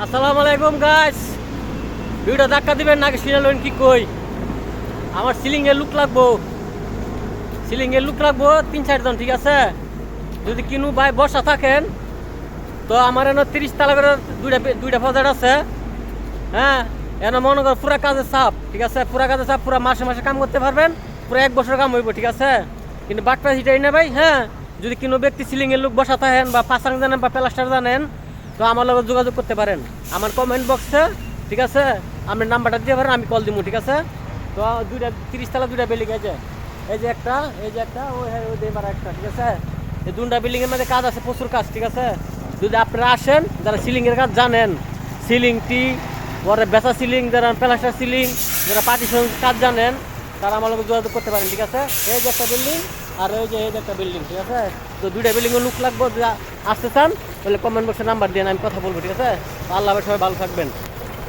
আসসালামু আলাইকুম guys. Video ধাক্কা দিবেন নাকি শুনে কি কই। আমার সিলিংয়ে লুক লাগবো, সিলিংয়ে লুক লাগবো 3-4 জন, ঠিক আছে? যদি কিনু ভাই বসা থাকেন তো আমার এনে 30 তালা করে দুইটা প্রজেক্ট আছে। হ্যাঁ, এনে মনে কর পুরা কাজের চাপ, ঠিক আছে? পুরা কাজের চাপ, পুরা মাসে মাসে কাম করতে পারবেন, পুরো 1 বছর কাম হইব, ঠিক আছে? কিন্তু বাটপা হিটাই না ভাই। হ্যাঁ, যদি কোনো ব্যক্তি সিলিংয়ের লুক বসা থাকেন বা পাসাং জানেন বা প্লাস্টার জানেন তো আমার লগে যোগাযোগ করতে পারেন আমার কমেন্ট বক্সে, ঠিক আছে? আপনার নাম্বারটা দিতে পারেন, আমি কল দিব, ঠিক আছে? তো 30 তালা দুইটা বিল্ডিং আছে, এই যে একটা, এই যে একটা, ওই এবার একটা, ঠিক আছে? এই দুটা বিল্ডিংয়ের মধ্যে কাজ আছে, প্রচুর কাজ, ঠিক আছে? যদি আপনারা আসেন, যারা সিলিংয়ের কাজ জানেন, সিলিং টি পরে বেসা সিলিং, যারা প্লাস্টার সিলিং, যারা পার্টিশন কাজ জানেন, তারা আমার লগে যোগাযোগ করতে পারেন, ঠিক আছে? এই যে একটা বিল্ডিং আর এই যে একটা বিল্ডিং, ঠিক আছে? তো দুইটা বিল্ডিংয়ে লুক লাগবো, আসতে চান তাহলে কমেন্ট বক্সে নাম্বার দিয়ে আমি কথা বলবো, ঠিক আছে? আল্লাহ হাফেজ, সবাই ভালো থাকবেন।